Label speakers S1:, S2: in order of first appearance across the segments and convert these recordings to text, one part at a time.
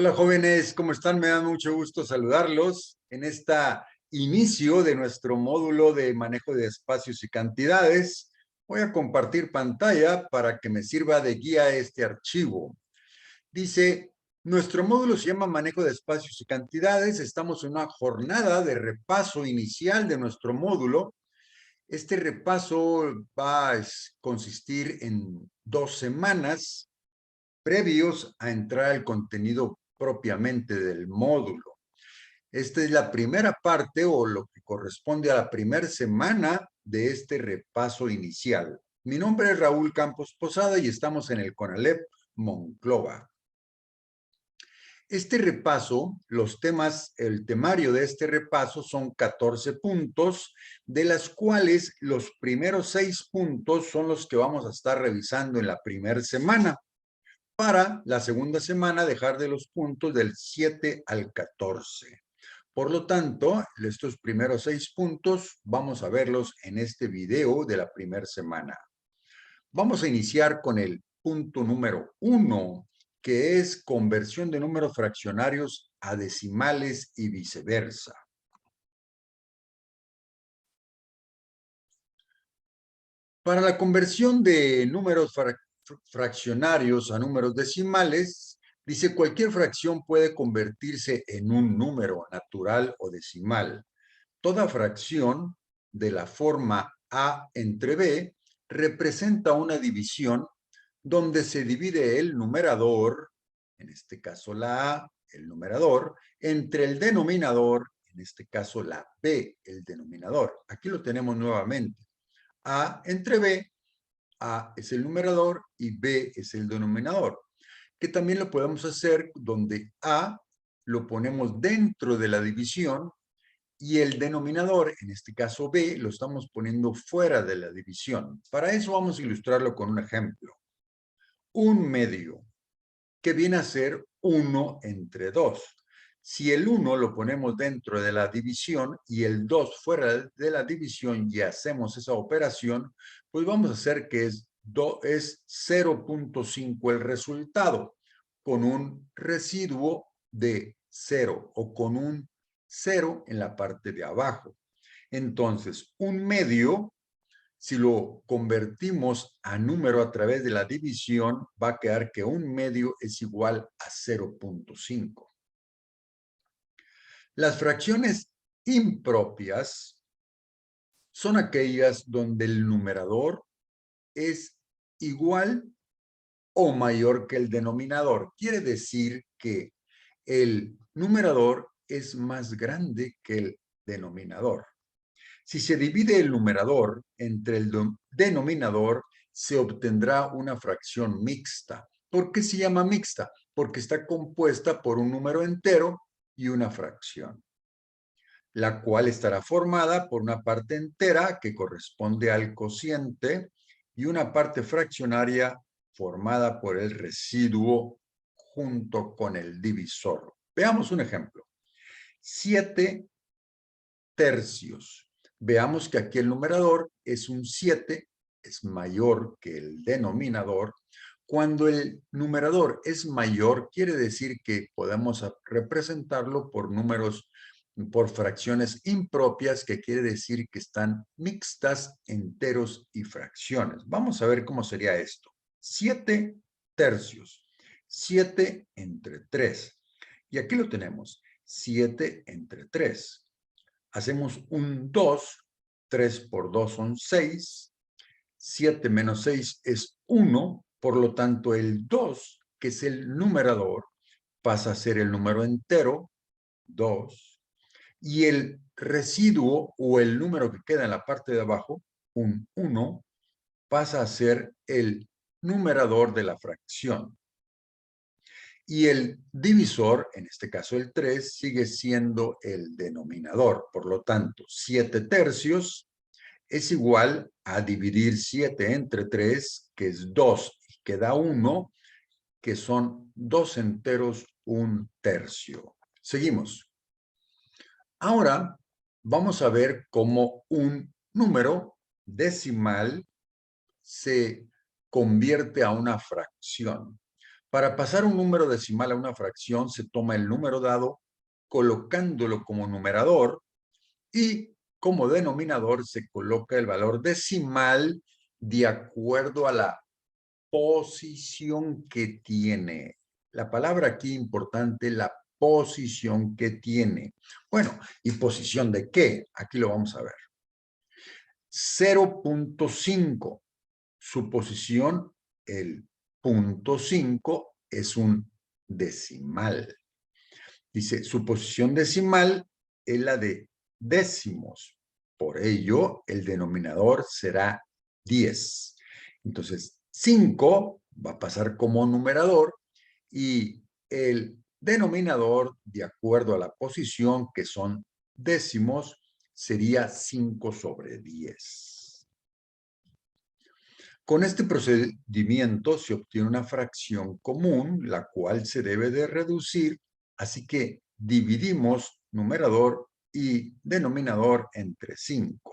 S1: Hola jóvenes, ¿cómo están? Me da mucho gusto saludarlos en este inicio de nuestro módulo de manejo de espacios y cantidades. Voy a compartir pantalla para que me sirva de guía este archivo. Dice, nuestro módulo se llama manejo de espacios y cantidades. Estamos en una jornada de repaso inicial de nuestro módulo. Este repaso va a consistir en 2 semanas previos a entrar al contenido propiamente del módulo. Esta es la primera parte o lo que corresponde a la primera semana de este repaso inicial. Mi nombre es Raúl Campos Posada y estamos en el CONALEP Monclova. Este repaso, el temario de este repaso son 14 puntos, de las cuales los primeros 6 puntos son los que vamos a estar revisando en la primera semana. Para la segunda semana dejar de los puntos del 7 al 14. Por lo tanto, estos primeros 6 puntos vamos a verlos en este video de la primera semana. Vamos a iniciar con el punto número 1, que es conversión de números fraccionarios a decimales y viceversa. Para la conversión de números fraccionarios a números decimales, dice cualquier fracción puede convertirse en un número natural o decimal. Toda fracción de la forma A entre B representa una división donde se divide el numerador, en este caso la A, el numerador, entre el denominador, en este caso la B, el denominador. Aquí lo tenemos nuevamente. A entre B, A es el numerador y B es el denominador, que también lo podemos hacer donde A lo ponemos dentro de la división y el denominador, en este caso B, lo estamos poniendo fuera de la división. Para eso vamos a ilustrarlo con un ejemplo. Un medio, que viene a ser 1 entre 2. Si el 1 lo ponemos dentro de la división y el 2 fuera de la división y hacemos esa operación, pues vamos a hacer que es 0.5 el resultado, con un residuo de 0 o con un 0 en la parte de abajo. Entonces, un medio, si lo convertimos a número a través de la división, va a quedar que un medio es igual a 0.5. Las fracciones impropias son aquellas donde el numerador es igual o mayor que el denominador. Quiere decir que el numerador es más grande que el denominador. Si se divide el numerador entre el denominador, se obtendrá una fracción mixta. ¿Por qué se llama mixta? Porque está compuesta por un número entero y una fracción, la cual estará formada por una parte entera que corresponde al cociente y una parte fraccionaria formada por el residuo junto con el divisor. Veamos un ejemplo. 7 tercios. Veamos que aquí el numerador es un 7, es mayor que el denominador. Cuando el numerador es mayor, quiere decir que podemos representarlo por números, por fracciones impropias, que quiere decir que están mixtas, enteros y fracciones. Vamos a ver cómo sería esto. 7 tercios. 7 entre 3. Y aquí lo tenemos. 7 entre 3. Hacemos un 2, 3 por 2 son 6, 7 menos 6 es 1, por lo tanto el 2, que es el numerador, pasa a ser el número entero, 2, y el residuo o el número que queda en la parte de abajo, un 1, pasa a ser el numerador de la fracción. Y el divisor, en este caso el 3, sigue siendo el denominador. Por lo tanto, 7 tercios es igual a dividir 7 entre 3, que es 2, y queda 1, que son 2 enteros, 1 tercio. Seguimos. Ahora vamos a ver cómo un número decimal se convierte a una fracción. Para pasar un número decimal a una fracción, se toma el número dado, colocándolo como numerador, y como denominador se coloca el valor decimal de acuerdo a la posición que tiene. La palabra aquí importante, la posición que tiene. Bueno, ¿y posición de qué? Aquí lo vamos a ver. 0.5. Su posición, el punto 5, es un decimal. Dice, su posición decimal es la de décimos. Por ello, el denominador será 10. Entonces, 5 va a pasar como numerador y el denominador, de acuerdo a la posición, que son décimos, sería 5 sobre 10. Con este procedimiento se obtiene una fracción común, la cual se debe de reducir, así que dividimos numerador y denominador entre 5.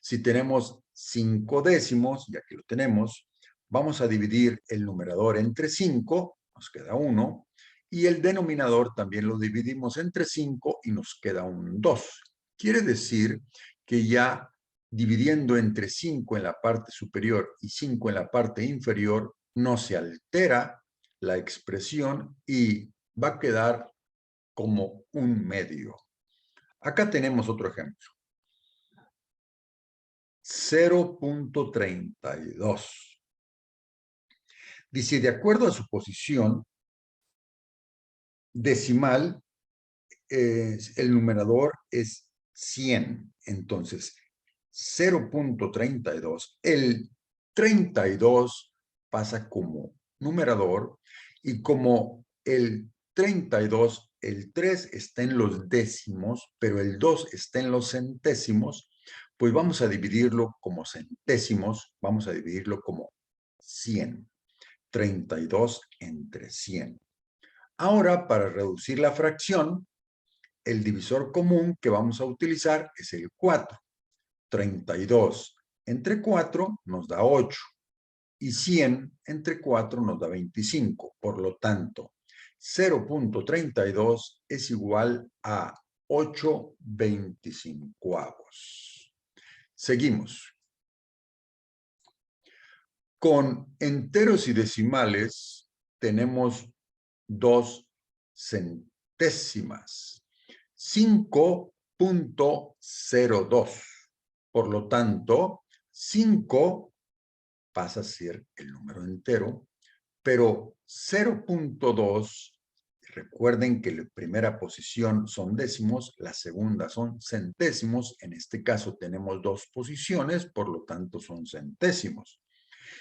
S1: Si tenemos 5 décimos, ya que lo tenemos, vamos a dividir el numerador entre 5, nos queda 1, y el denominador también lo dividimos entre 5 y nos queda un 2. Quiere decir que ya dividiendo entre 5 en la parte superior y 5 en la parte inferior, no se altera la expresión y va a quedar como un medio. Acá tenemos otro ejemplo. 0.32. Dice, de acuerdo a su posición decimal, el numerador es 100. Entonces, 0.32. El 32 pasa como numerador y como el 32, el 3 está en los décimos, pero el 2 está en los centésimos, pues vamos a dividirlo como centésimos, vamos a dividirlo como 100. 32 entre 100. Ahora, para reducir la fracción, el divisor común que vamos a utilizar es el 4. 32 entre 4 nos da 8 y 100 entre 4 nos da 25. Por lo tanto, 0.32 es igual a 8/25. Seguimos. Con enteros y decimales tenemos 2 centésimas. 5.02. Por lo tanto, 5 pasa a ser el número entero, pero 0.2, recuerden que la primera posición son décimos, la segunda son centésimos, en este caso tenemos 2 posiciones, por lo tanto son centésimos.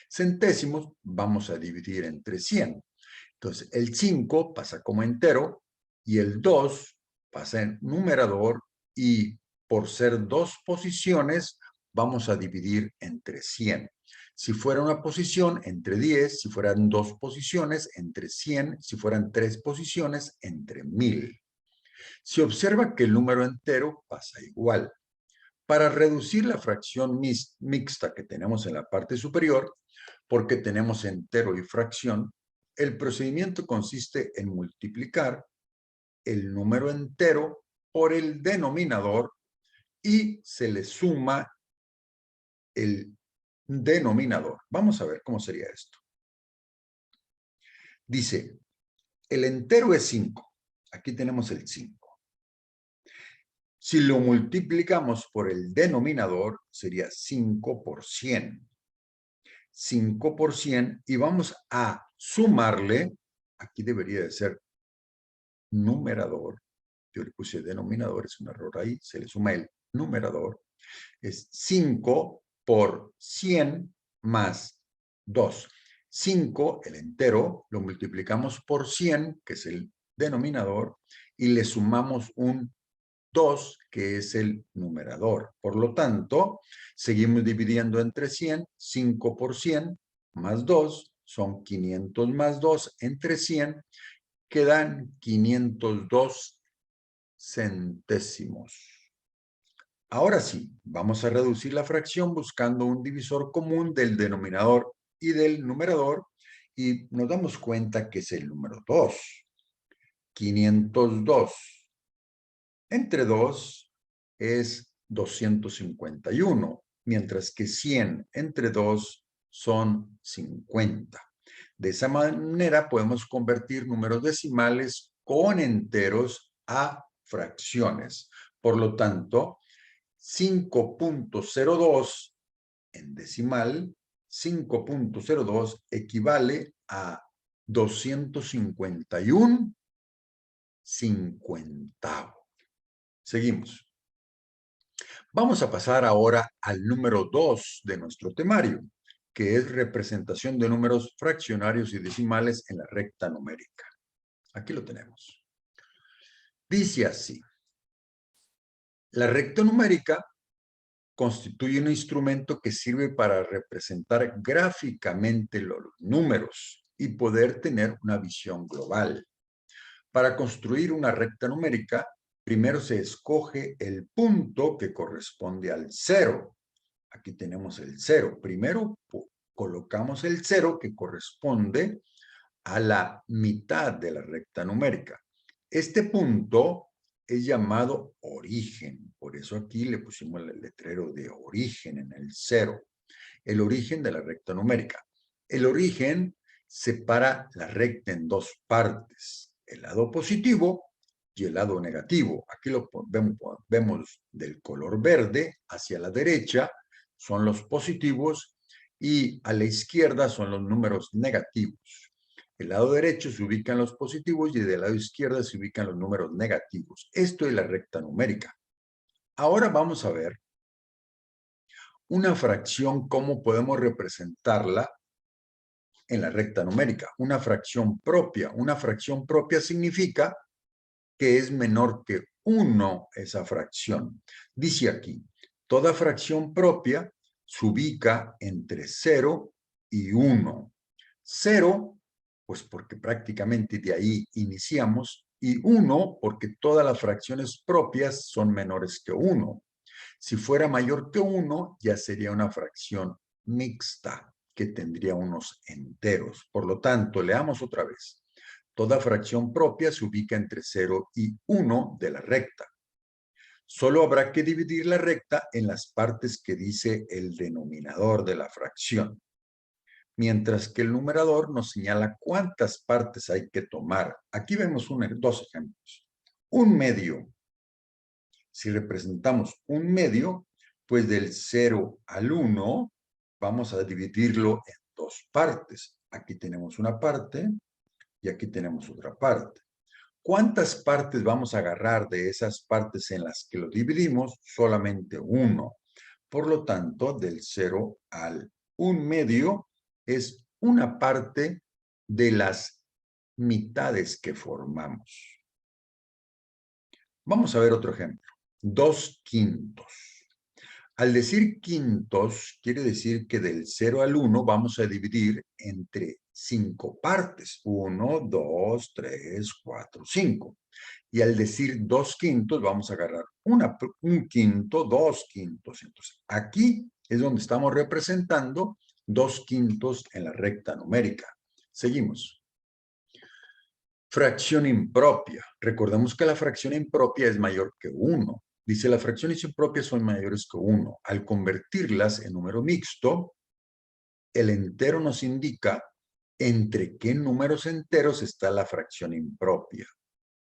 S1: Centésimos vamos a dividir entre 100. Entonces, el 5 pasa como entero y el 2 pasa en numerador y por ser 2 posiciones vamos a dividir entre 100. Si fuera una posición, entre 10, si fueran 2 posiciones, entre 100, si fueran 3 posiciones, entre 1000. Se observa que el número entero pasa igual. Para reducir la fracción mixta que tenemos en la parte superior, porque tenemos entero y fracción, el procedimiento consiste en multiplicar el número entero por el denominador y se le suma el denominador. Vamos a ver cómo sería esto. Dice, el entero es 5. Aquí tenemos el 5. Si lo multiplicamos por el denominador, sería 5 por 100. 5 por 100 y vamos a sumarle, aquí debería de ser numerador, yo le puse denominador, es un error ahí, se le suma el numerador, es 5 por 100 más 2. 5, el entero, lo multiplicamos por 100, que es el denominador, y le sumamos un 2, que es el numerador. Por lo tanto, seguimos dividiendo entre 100, 5 por 100 más 2, son 500 más 2 entre 100, quedan 502 centésimos. Ahora sí, vamos a reducir la fracción buscando un divisor común del denominador y del numerador y nos damos cuenta que es el número 2. 502 entre 2 es 251, mientras que 100 entre 2 son 50. De esa manera podemos convertir números decimales con enteros a fracciones. Por lo tanto, 5.02 en decimal, 5.02 equivale a 251 cincuentavo. Seguimos. Vamos a pasar ahora al número 2 de nuestro temario, que es representación de números fraccionarios y decimales en la recta numérica. Aquí lo tenemos. Dice así: la recta numérica constituye un instrumento que sirve para representar gráficamente los números y poder tener una visión global. Para construir una recta numérica, primero se escoge el punto que corresponde al 0. Aquí tenemos el 0. Primero colocamos el 0 que corresponde a la mitad de la recta numérica. Este punto es llamado origen. Por eso aquí le pusimos el letrero de origen en el 0. El origen de la recta numérica. El origen separa la recta en dos partes: el lado positivo y el lado negativo. Aquí lo vemos del color verde. Hacia la derecha son los positivos y a la izquierda son los números negativos. Del lado derecho se ubican los positivos y del lado izquierdo se ubican los números negativos. Esto es la recta numérica. Ahora vamos a ver una fracción, cómo podemos representarla en la recta numérica. Una fracción propia. Una fracción propia significa que es menor que 1 esa fracción. Dice aquí, toda fracción propia se ubica entre 0 y 1. 0, pues porque prácticamente de ahí iniciamos, y 1 porque todas las fracciones propias son menores que 1. Si fuera mayor que 1, ya sería una fracción mixta, que tendría unos enteros. Por lo tanto, leamos otra vez. Toda fracción propia se ubica entre 0 y 1 de la recta. Solo habrá que dividir la recta en las partes que dice el denominador de la fracción, mientras que el numerador nos señala cuántas partes hay que tomar. Aquí vemos dos ejemplos. Un medio. Si representamos un medio, pues del 0 al 1 vamos a dividirlo en dos partes. Aquí tenemos una parte y aquí tenemos otra parte. ¿Cuántas partes vamos a agarrar de esas partes en las que lo dividimos? Solamente uno. Por lo tanto, del 0 al 1 medio es una parte de las mitades que formamos. Vamos a ver otro ejemplo. 2 quintos. Al decir quintos, quiere decir que del 0 al 1 vamos a dividir entre 5 partes. 1, 2, 3, 4, 5. Y al decir 2 quintos, vamos a agarrar un quinto, 2 quintos. Entonces, aquí es donde estamos representando 2 quintos en la recta numérica. Seguimos. Fracción impropia. Recordemos que la fracción impropia es mayor que 1. Dice, las fracciones impropias son mayores que 1. Al convertirlas en número mixto, el entero nos indica entre qué números enteros está la fracción impropia.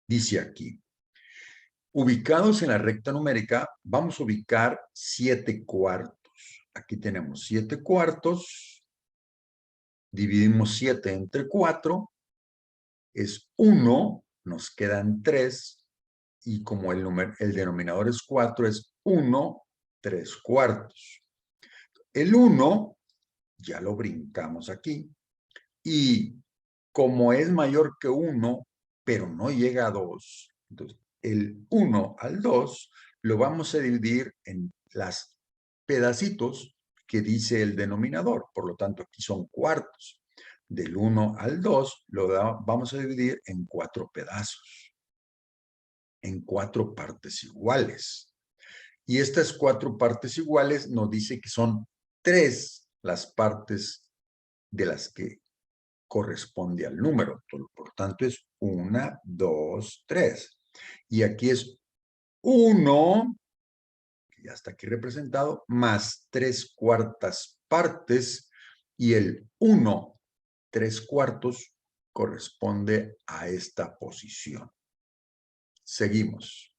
S1: Dice aquí, ubicados en la recta numérica, vamos a ubicar 7 cuartos. Aquí tenemos 7 cuartos. Dividimos 7 entre 4. Es 1, nos quedan 3. Y como el denominador es 4, es 1, 3 cuartos. El 1 ya lo brincamos aquí. Y como es mayor que 1, pero no llega a 2, entonces el 1 al 2 lo vamos a dividir en los pedacitos que dice el denominador. Por lo tanto, aquí son cuartos. Del 1 al 2 vamos a dividir en 4 pedazos, en 4 partes iguales. Y estas 4 partes iguales nos dice que son 3 las partes de las que corresponde al número. Por lo tanto, es 1, 2, 3. Y aquí es 1, que ya está aquí representado, más 3/4 partes. Y el 1, 3/4 corresponde a esta posición. Seguimos.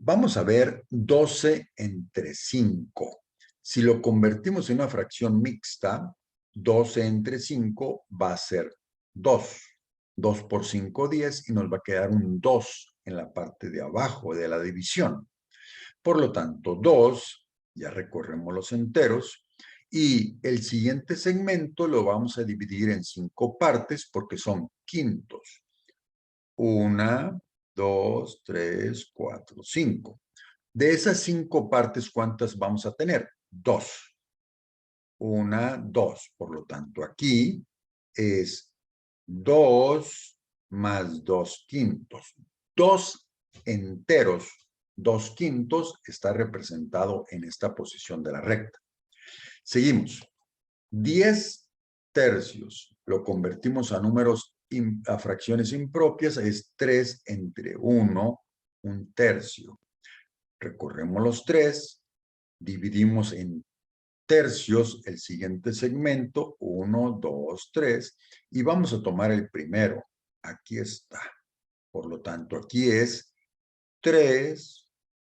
S1: Vamos a ver 12 entre 5. Si lo convertimos en una fracción mixta, 12 entre 5 va a ser 2. 2 por 5, 10, y nos va a quedar un 2 en la parte de abajo de la división. Por lo tanto, 2, ya recorremos los enteros, y el siguiente segmento lo vamos a dividir en 5 partes porque son quintos. 1, 2, 3, 4, 5. De esas 5 partes, ¿cuántas vamos a tener? 2. 1, 2. Por lo tanto, aquí es 2 más 2 quintos. 2 enteros, 2 quintos, está representado en esta posición de la recta. Seguimos. 10 tercios. Lo convertimos a números, a fracciones impropias, es 3 entre 1, un tercio. Recorremos los 3, dividimos en tercios el siguiente segmento, 1, 2, 3, y vamos a tomar el primero. Aquí está. Por lo tanto, aquí es 3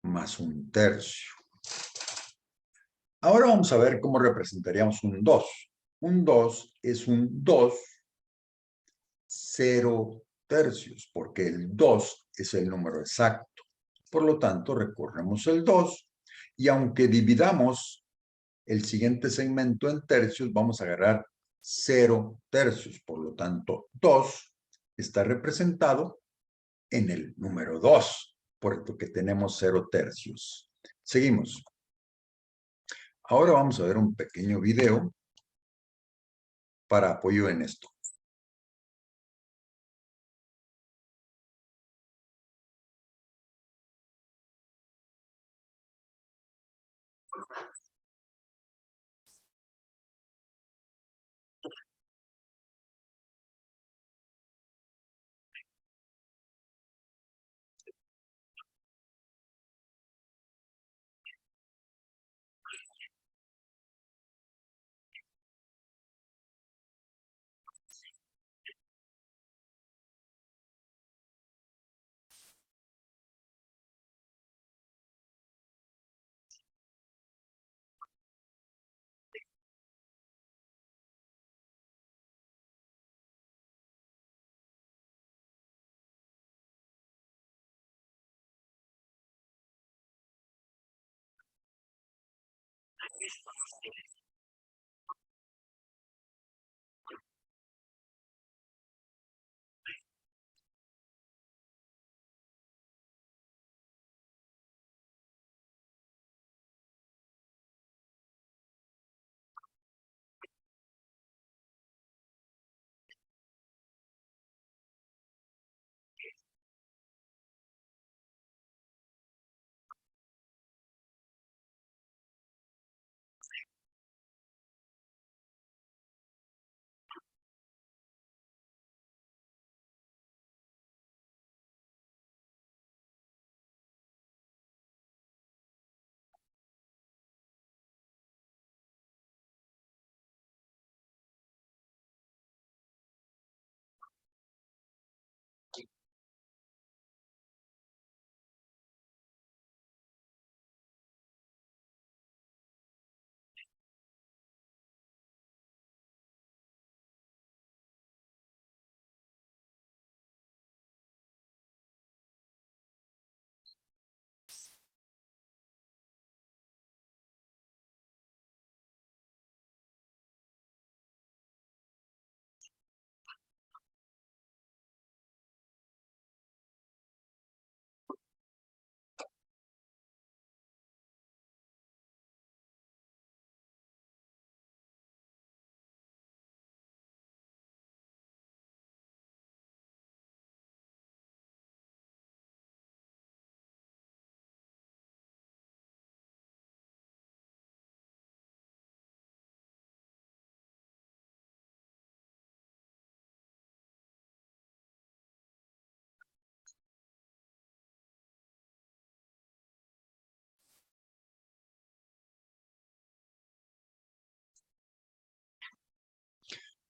S1: más un tercio. Ahora vamos a ver cómo representaríamos un 2. Un 2 es un 2, 0 tercios, porque el 2 es el número exacto. Por lo tanto, recorremos el 2, y aunque dividamos el siguiente segmento en tercios, vamos a agarrar 0 tercios. Por lo tanto, 2 está representado en el número 2, porque tenemos 0 tercios. Seguimos. Ahora vamos a ver un pequeño video para apoyo en esto.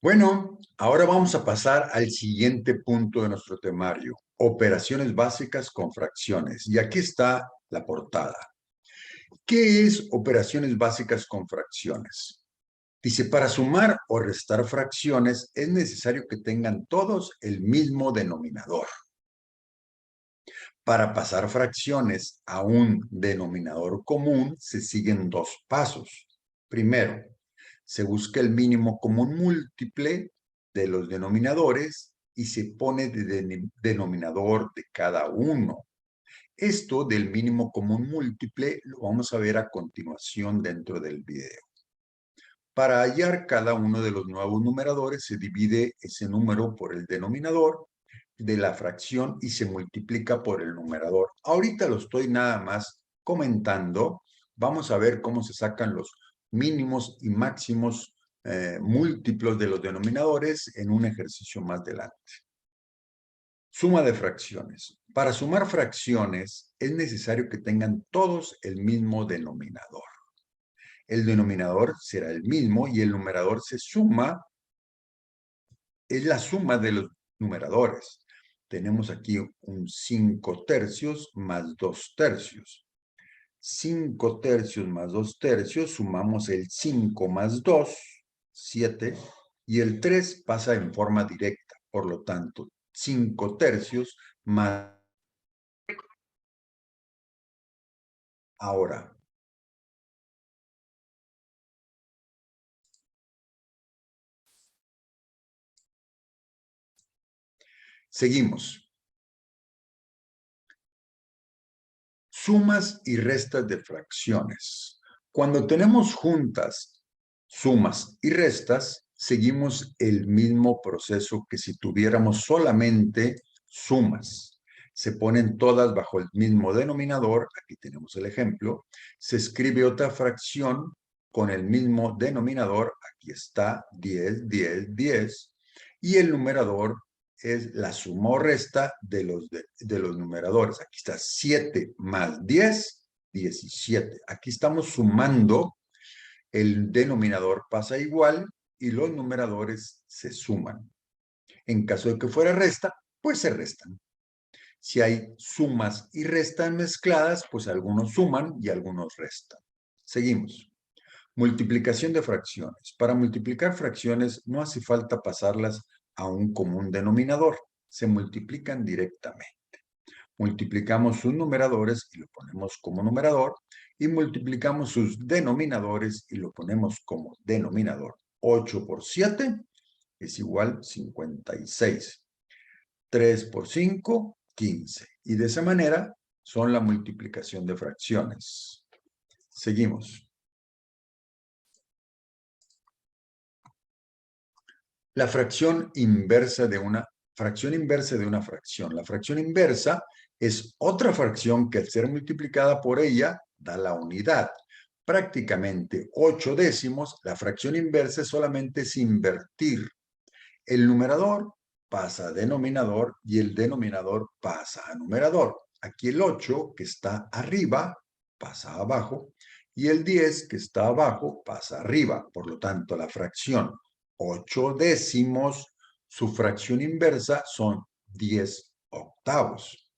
S1: Bueno, ahora vamos a pasar al siguiente punto de nuestro temario, operaciones básicas con fracciones. Y aquí está la portada. ¿Qué es operaciones básicas con fracciones? Dice, para sumar o restar fracciones es necesario que tengan todos el mismo denominador. Para pasar fracciones a un denominador común se siguen dos pasos. Primero, se busca el mínimo común múltiple de los denominadores y se pone de denominador de cada uno. Esto del mínimo común múltiple lo vamos a ver a continuación dentro del video. Para hallar cada uno de los nuevos numeradores se divide ese número por el denominador de la fracción y se multiplica por el numerador. Ahorita lo estoy nada más comentando. Vamos a ver cómo se sacan los mínimos y máximos múltiplos de los denominadores en un ejercicio más adelante. Suma de fracciones. Para sumar fracciones es necesario que tengan todos el mismo denominador. El denominador será el mismo y el numerador se suma, es la suma de los numeradores. Tenemos aquí un 5 tercios más 2 tercios. 5 tercios más 2 tercios, sumamos el 5 más 2, 7, y el 3 pasa en forma directa. Por lo tanto, 5 tercios más... Ahora, seguimos. Sumas y restas de fracciones. Cuando tenemos juntas sumas y restas, seguimos el mismo proceso que si tuviéramos solamente sumas. Se ponen todas bajo el mismo denominador, aquí tenemos el ejemplo, se escribe otra fracción con el mismo denominador, aquí está 10, 10, 10, y el numerador es la suma o resta de los numeradores. Aquí está 7 más 10, 17. Aquí estamos sumando, el denominador pasa igual y los numeradores se suman. En caso de que fuera resta, pues se restan. Si hay sumas y restas mezcladas, pues algunos suman y algunos restan. Seguimos. Multiplicación de fracciones. Para multiplicar fracciones no hace falta pasarlas a un común denominador. Se multiplican directamente. Multiplicamos sus numeradores y lo ponemos como numerador y multiplicamos sus denominadores y lo ponemos como denominador. 8 por 7 es igual a 56. 3 por 5, 15. Y de esa manera son la multiplicación de fracciones. Seguimos. La fracción inversa de una fracción. La fracción inversa es otra fracción que al ser multiplicada por ella da la unidad. Prácticamente 8 décimos, la fracción inversa solamente es invertir. El numerador pasa a denominador y el denominador pasa a numerador. Aquí el 8 que está arriba pasa abajo y el 10 que está abajo pasa arriba. Por lo tanto, la fracción 8 décimos, su fracción inversa son 10 octavos.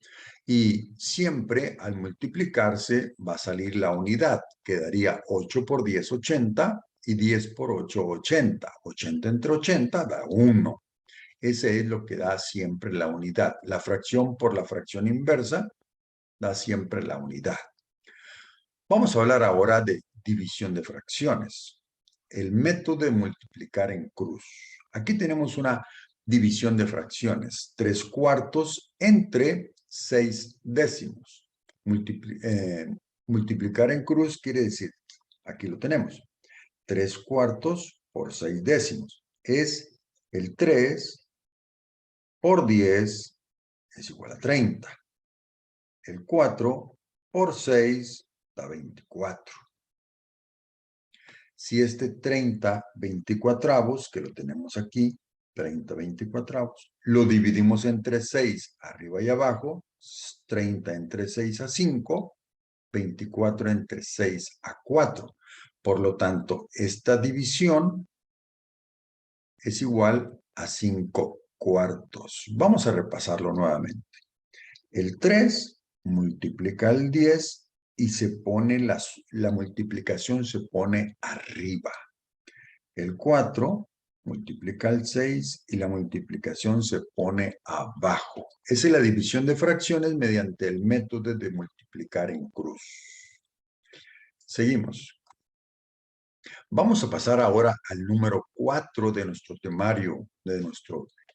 S1: Y siempre al multiplicarse va a salir la unidad. Quedaría 8 por 10, 80 y 10 por 8, 80. 80 entre 80 da 1. Ese es lo que da siempre la unidad. La fracción por la fracción inversa da siempre la unidad. Vamos a hablar ahora de división de fracciones. El método de multiplicar en cruz. Aquí tenemos una división de fracciones. 3 cuartos entre 6 décimos. Multiplicar en cruz quiere decir, aquí lo tenemos, 3 cuartos por 6 décimos. Es el 3 por 10 es igual a 30. El 4 por 6 da 24. Si este 30 24avos, que lo tenemos aquí, 30 24avos, lo dividimos entre 6, arriba y abajo, 30 entre 6 a 5, 24 entre 6 a 4. Por lo tanto, esta división es igual a 5/4. Vamos a repasarlo nuevamente. El 3 multiplica el 10 y la multiplicación se pone arriba. El 4 multiplica el 6 y la multiplicación se pone abajo. Esa es la división de fracciones mediante el método de multiplicar en cruz. Seguimos. Vamos a pasar ahora al número 4 de nuestro temario, de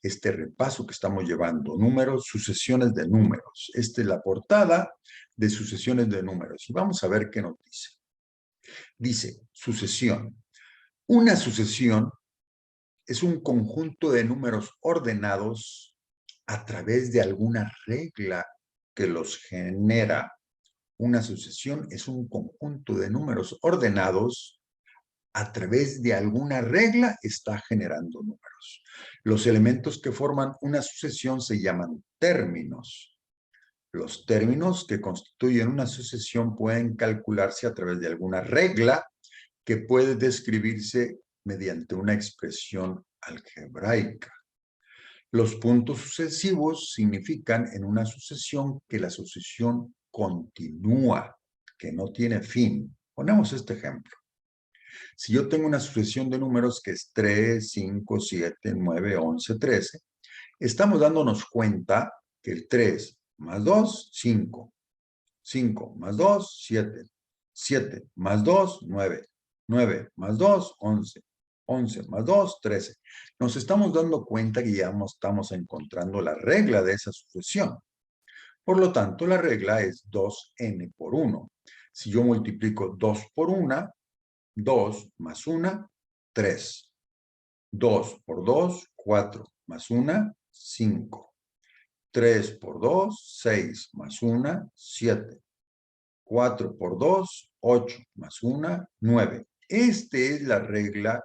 S1: este repaso que estamos llevando. Números, sucesiones de números. Esta es la portada de sucesiones de números. Y vamos a ver qué nos dice. Dice, sucesión. Una sucesión es un conjunto de números ordenados a través de alguna regla que los genera. Una sucesión es un conjunto de números ordenados a través de alguna regla está generando números. Los elementos que forman una sucesión se llaman términos. Los términos que constituyen una sucesión pueden calcularse a través de alguna regla que puede describirse mediante una expresión algebraica. Los puntos sucesivos significan en una sucesión que la sucesión continúa, que no tiene fin. Ponemos este ejemplo. Si yo tengo una sucesión de números que es 3, 5, 7, 9, 11, 13, estamos dándonos cuenta que el 3 más 2, 5. 5 más 2, 7. 7 más 2, 9. 9 más 2, 11. 11 más 2, 13. Nos estamos dando cuenta que ya estamos encontrando la regla de esa sucesión. Por lo tanto, la regla es 2n por 1. Si yo multiplico 2 por 1, 2 más 1, 3. 2 por 2, 4. Más 1, 5. 3 por 2, 6. Más 1, 7. 4 por 2, 8. Más 1, 9. Esta es la regla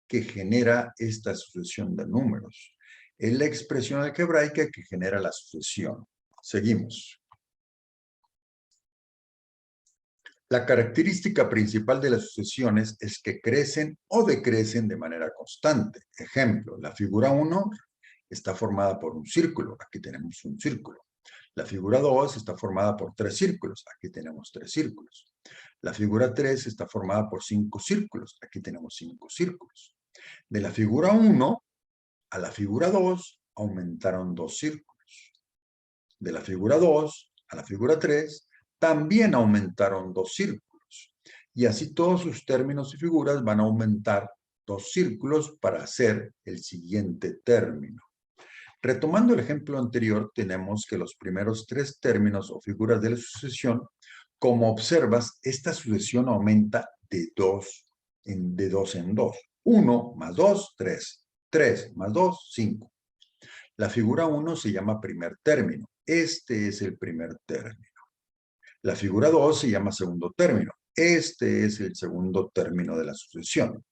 S1: que genera esta sucesión de números. Es la expresión algebraica que genera la sucesión. Seguimos. La característica principal de las sucesiones es que crecen o decrecen de manera constante. Ejemplo, la figura 1 está formada por un círculo. Aquí tenemos un círculo. La figura 2 está formada por 3 círculos. Aquí tenemos 3 círculos. La figura 3 está formada por 5 círculos. Aquí tenemos 5 círculos. De la figura 1 a la figura 2 aumentaron 2 círculos. De la figura 2 a la figura 3 también aumentaron 2 círculos. Y así todos sus términos y figuras van a aumentar 2 círculos para hacer el siguiente término. Retomando el ejemplo anterior, tenemos que los primeros 3 términos o figuras de la sucesión, como observas, esta sucesión aumenta de 2 en 2. 1 más 2, 3. 3 más 2, 5. La figura 1 se llama primer término. Este es el primer término. La figura 2 se llama segundo término. Este es el segundo término de la sucesión.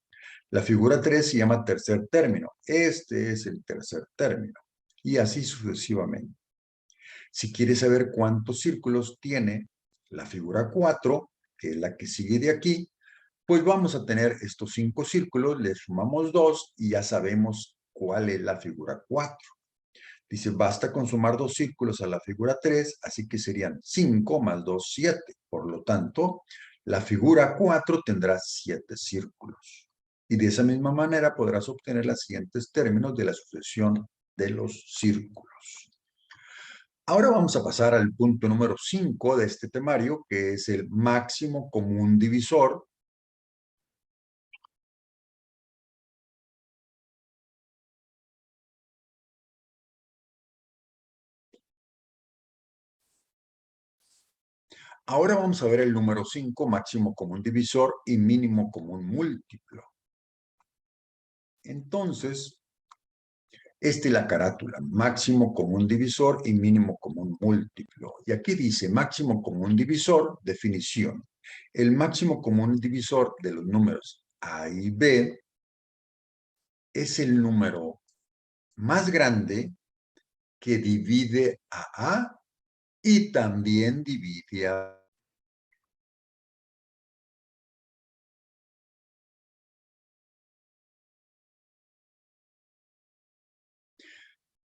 S1: La figura 3 se llama tercer término. Este es el tercer término. Y así sucesivamente. Si quieres saber cuántos círculos tiene la figura 4, que es la que sigue de aquí, pues vamos a tener estos 5 círculos, le sumamos 2 y ya sabemos cuál es la figura 4. Dice, basta con sumar 2 círculos a la figura 3, así que serían 5 más 2, 7. Por lo tanto, la figura 4 tendrá 7 círculos. Y de esa misma manera podrás obtener los siguientes términos de la sucesión de los círculos. Ahora vamos a pasar al punto número 5 de este temario, que es el máximo común divisor. Ahora vamos a ver el número 5, máximo común divisor y mínimo común múltiplo. Entonces, esta es la carátula, máximo común divisor y mínimo común múltiplo. Y aquí dice máximo común divisor, definición. El máximo común divisor de los números A y B es el número más grande que divide a A y también divide a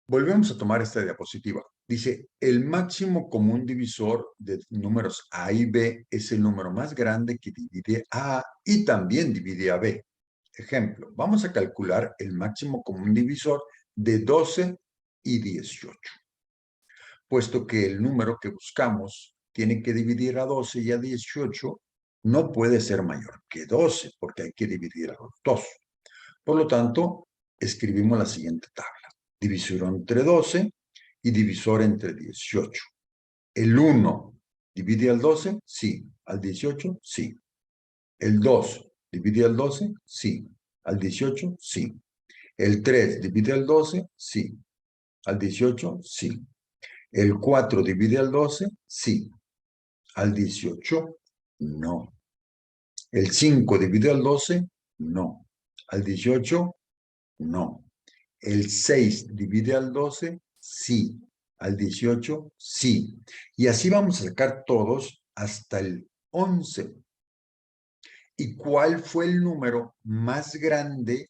S1: Volvemos a tomar esta diapositiva. Dice, el máximo común divisor de números A y B es el número más grande que divide a A y también divide a B. Ejemplo, vamos a calcular el máximo común divisor de 12 y 18. Puesto que el número que buscamos tiene que dividir a 12 y a 18, no puede ser mayor que 12, porque hay que dividir a los dos. Por lo tanto, escribimos la siguiente tabla. Divisor entre 12 y divisor entre 18. ¿El 1 divide al 12? Sí. ¿Al 18? Sí. ¿El 2 divide al 12? Sí. ¿Al 18? Sí. ¿El 3 divide al 12? Sí. ¿Al 18? Sí. ¿El 4 divide al 12? Sí. ¿Al 18? No. ¿El 5 divide al 12? No. ¿Al 18? No. ¿El 6 divide al 12? Sí. ¿Al 18? Sí. Y así vamos a sacar todos hasta el 11. ¿Y cuál fue el número más grande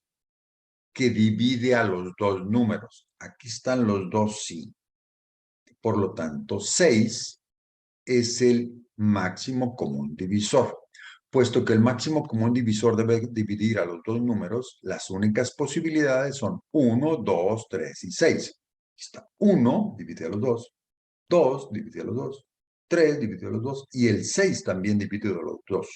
S1: que divide a los dos números? Aquí están los dos sí. Por lo tanto, 6 es el máximo común divisor. Puesto que el máximo común divisor debe dividir a los dos números, las únicas posibilidades son 1, 2, 3 y 6. Está 1 divide a los dos, 2 divide a los dos, 3 divide a los dos y el 6 también divide a los dos.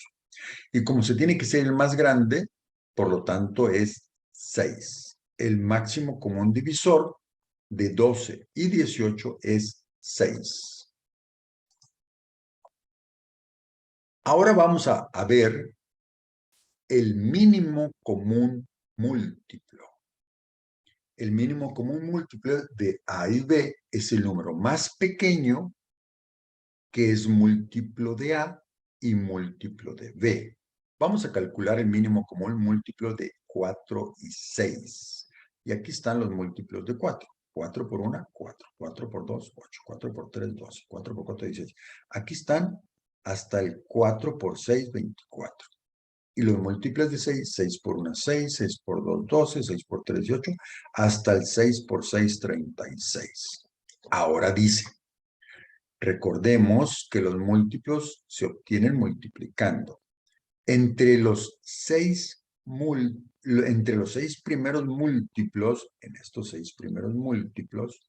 S1: Y como se tiene que ser el más grande, por lo tanto es 6. El máximo común divisor de 12 y 18 es 6. Ahora vamos a ver el mínimo común múltiplo. El mínimo común múltiplo de A y B es el número más pequeño que es múltiplo de A y múltiplo de B. Vamos a calcular el mínimo común múltiplo de 4 y 6. Y aquí están los múltiplos de 4. 4 por 1, 4. 4 por 2, 8. 4 por 3, 12. 4 por 4, 16. Aquí están hasta el 4 por 6, 24. Y los múltiplos de 6, 6 por 1, 6, 6 por 2, 12, 6 por 3, 18, hasta el 6 por 6, 36. Ahora dice, recordemos que los múltiplos se obtienen multiplicando. Entre los 6 primeros múltiplos, en estos 6 primeros múltiplos,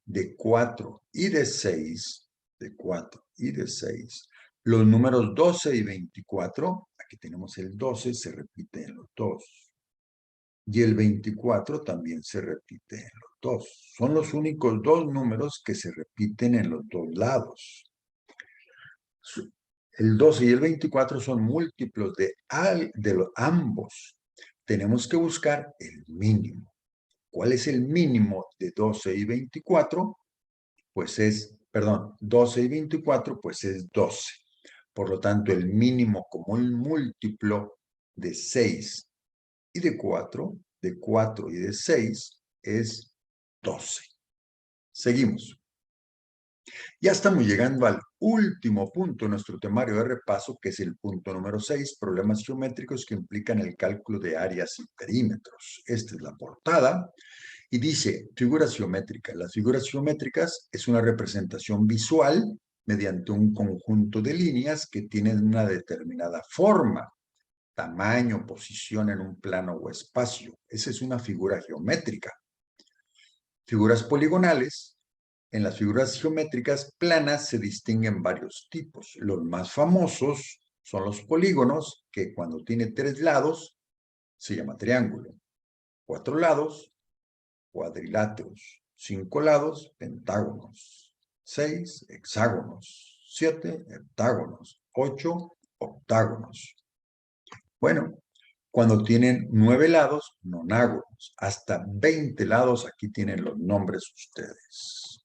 S1: de 4 y de 6, de 4 y de 6, los números 12 y 24, aquí tenemos el 12, se repite en los dos. Y el 24 también se repite en los dos. Son los únicos dos números que se repiten en los dos lados. El 12 y el 24 son múltiplos de ambos. Tenemos que buscar el mínimo. ¿Cuál es el mínimo de 12 y 24? Pues es, perdón, 12 y 24, pues es 12. Por lo tanto, el mínimo común múltiplo de 6 y de 4 y de 6 es 12. Seguimos. Ya estamos llegando al último punto de nuestro temario de repaso, que es el punto número 6, problemas geométricos que implican el cálculo de áreas y perímetros. Esta es la portada y dice figuras geométricas. Las figuras geométricas es una representación visual mediante un conjunto de líneas que tienen una determinada forma, tamaño, posición en un plano o espacio. Esa es una figura geométrica. Figuras poligonales. En las figuras geométricas planas se distinguen varios tipos. Los más famosos son los polígonos, que cuando tiene 3 lados se llama triángulo. 4 lados, cuadriláteros. 5 lados, pentágonos. 6, hexágonos. 7, heptágonos. 8, octágonos. Bueno, cuando tienen 9 lados, nonágonos. Hasta 20 lados, aquí tienen los nombres ustedes.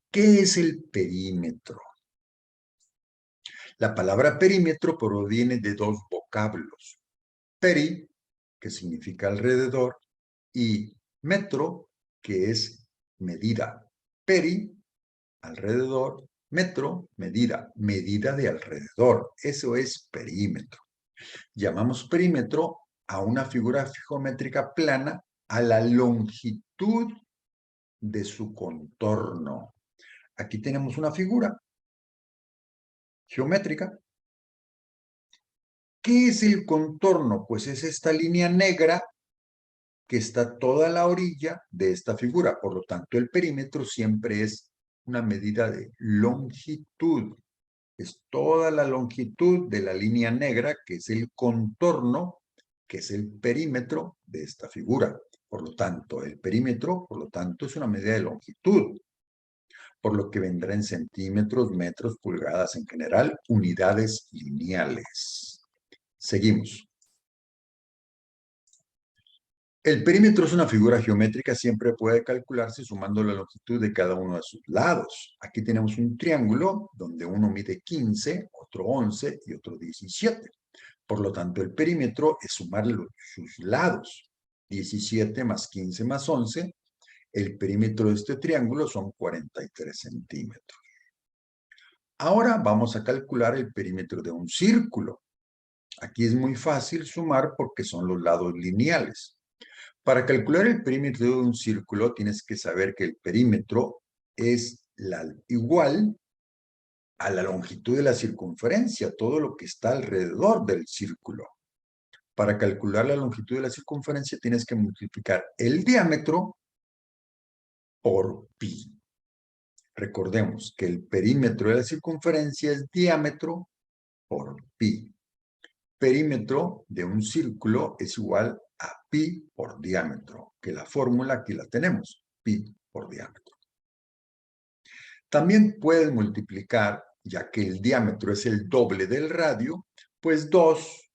S1: ¿Qué es el perímetro? La palabra perímetro proviene de dos vocablos. Peri, que significa alrededor, y metro, que es medida. Peri, alrededor, metro, medida, medida de alrededor. Eso es perímetro. Llamamos perímetro a una figura geométrica plana a la longitud de su contorno. Aquí tenemos una figura geométrica. ¿Qué es el contorno? Pues es esta línea negra que está toda la orilla de esta figura. Por lo tanto, el perímetro siempre es una medida de longitud. Es toda la longitud de la línea negra, que es el contorno, que es el perímetro de esta figura. Por lo tanto, el perímetro, por lo tanto, es una medida de longitud, por lo que vendrá en centímetros, metros, pulgadas, en general, unidades lineales. Seguimos. El perímetro es una figura geométrica, siempre puede calcularse sumando la longitud de cada uno de sus lados. Aquí tenemos un triángulo donde uno mide 15, otro 11 y otro 17. Por lo tanto, el perímetro es sumar sus lados. 17 más 15 más 11. El perímetro de este triángulo son 43 centímetros. Ahora vamos a calcular el perímetro de un círculo. Aquí es muy fácil sumar porque son los lados lineales. Para calcular el perímetro de un círculo tienes que saber que el perímetro es igual a la longitud de la circunferencia, todo lo que está alrededor del círculo. Para calcular la longitud de la circunferencia tienes que multiplicar el diámetro por pi. Recordemos que el perímetro de la circunferencia es diámetro por pi. Perímetro de un círculo es igual a pi por diámetro, que la fórmula aquí la tenemos, pi por diámetro. También puedes multiplicar, ya que el diámetro es el doble del radio, pues 2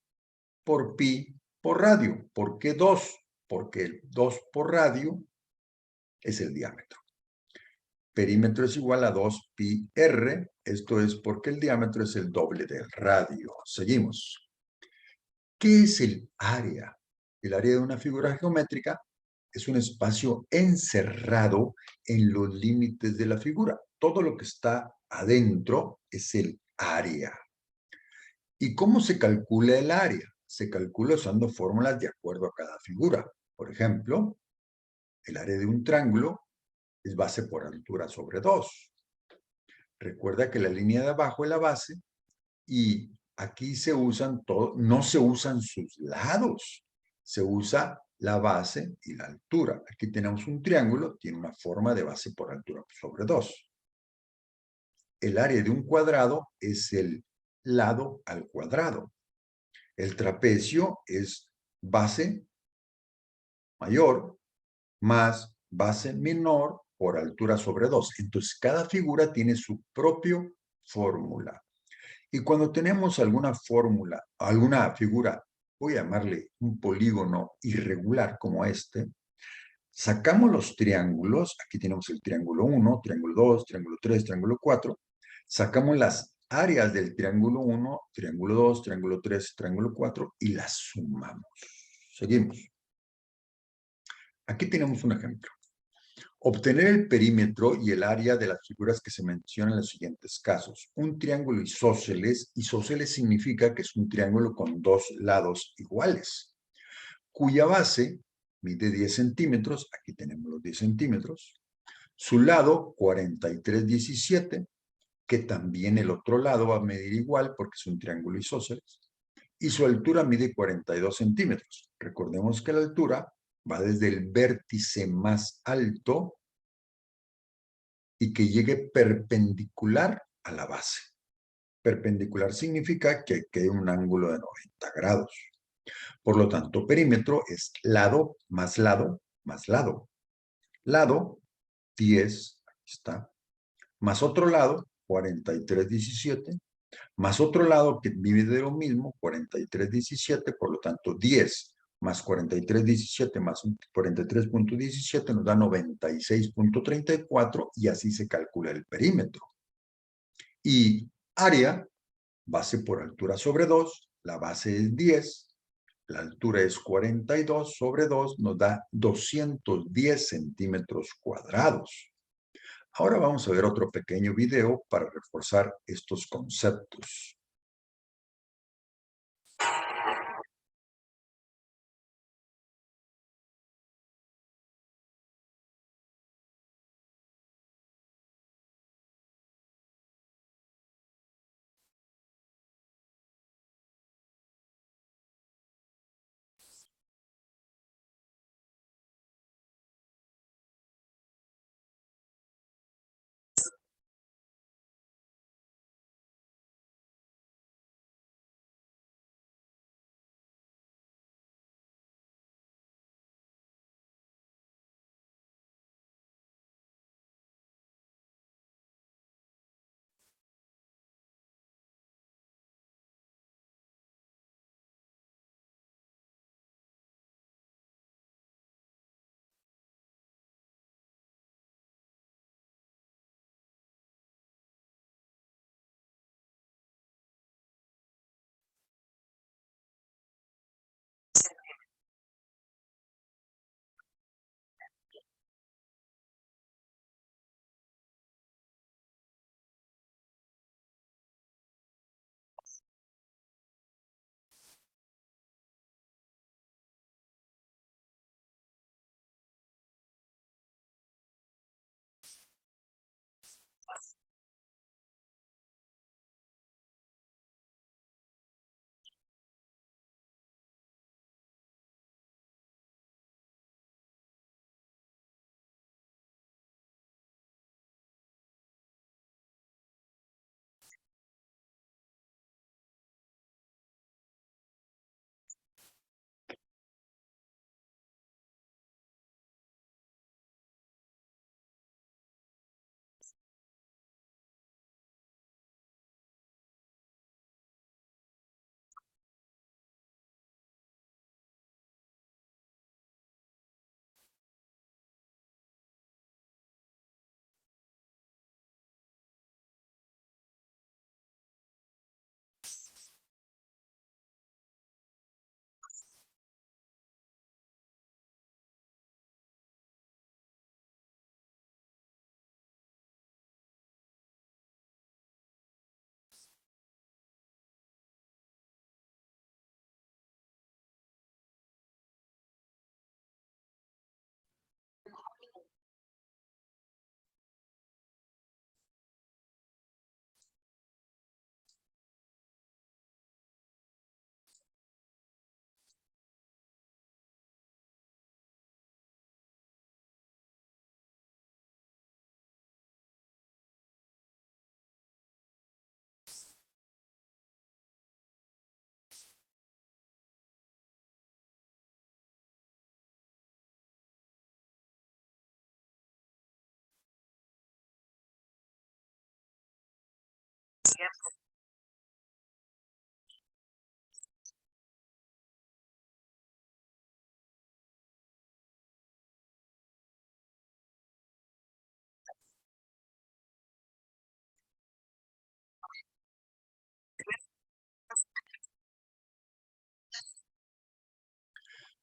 S1: por pi por radio. ¿Por qué 2? Porque el 2 por radio es el diámetro. Perímetro es igual a 2 pi r, esto es porque el diámetro es el doble del radio. Seguimos. ¿Qué es el área? El área de una figura geométrica es un espacio encerrado en los límites de la figura. Todo lo que está adentro es el área. ¿Y cómo se calcula el área? Se calcula usando fórmulas de acuerdo a cada figura. Por ejemplo, el área de un triángulo es base por altura sobre 2. Recuerda que la línea de abajo es la base y aquí se usan no se usan sus lados, se usa la base y la altura. Aquí tenemos un triángulo, tiene una forma de base por altura sobre 2. El área de un cuadrado es el lado al cuadrado. El trapecio es base mayor más base menor por altura sobre 2. Entonces, cada figura tiene su propia fórmula. Y cuando tenemos alguna fórmula, alguna figura, voy a llamarle un polígono irregular como este, sacamos los triángulos, aquí tenemos el triángulo 1, triángulo 2, triángulo 3, triángulo 4, sacamos las áreas del triángulo 1, triángulo 2, triángulo 3, triángulo 4 y las sumamos. Seguimos. Aquí tenemos un ejemplo. Obtener el perímetro y el área de las figuras que se mencionan en los siguientes casos. Un triángulo isósceles. Isósceles significa que es un triángulo con dos lados iguales, cuya base mide 10 centímetros. Aquí tenemos los 10 centímetros. Su lado, 43,17, que también el otro lado va a medir igual porque es un triángulo isósceles. Y su altura mide 42 centímetros. Recordemos que la altura va desde el vértice más alto y que llegue perpendicular a la base. Perpendicular significa que hay un ángulo de 90 grados. Por lo tanto, perímetro es lado más lado más lado. Lado, 10, aquí está, más otro lado, 43,17, más otro lado que divide lo mismo, 43,17, por lo tanto 10 más 43,17 más 43,17 nos da 96,34 y así se calcula el perímetro. Y área, base por altura sobre 2, la base es 10, la altura es 42 sobre 2, nos da 210 centímetros cuadrados. Ahora vamos a ver otro pequeño video para reforzar estos conceptos.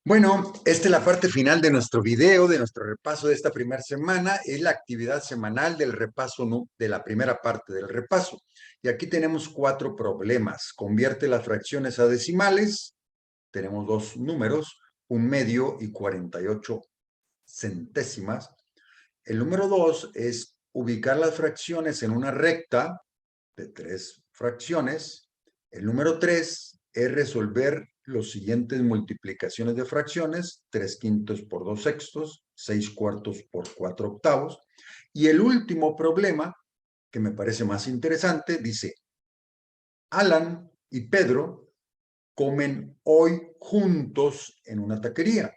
S1: Bueno, esta es la parte final de nuestro video, de nuestro repaso de esta primera semana. Es la actividad semanal del repaso, de la primera parte del repaso. Y aquí tenemos 4 problemas. Convierte las fracciones a decimales. Tenemos 2 números, 1/2 y 48 centésimas. El número 2 es ubicar las fracciones en una recta de 3 fracciones. El número 3 es resolver los siguientes multiplicaciones de fracciones: 3/5 por 2/6, 6/4 por 4/8. Y el último problema, que me parece más interesante, dice: Alan y Pedro comen hoy juntos en una taquería,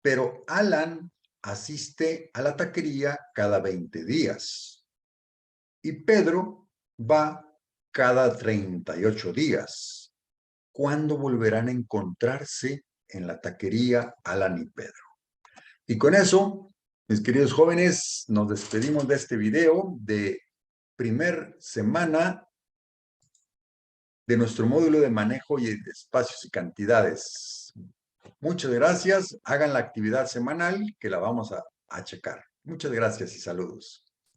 S1: pero Alan asiste a la taquería cada 20 días y Pedro va cada 38 días. ¿Cuándo volverán a encontrarse en la taquería Alan y Pedro? Y con eso, mis queridos jóvenes, nos despedimos de este video de primer semana de nuestro módulo de manejo y de espacios y cantidades. Muchas gracias. Hagan la actividad semanal que la vamos a checar. Muchas gracias y saludos.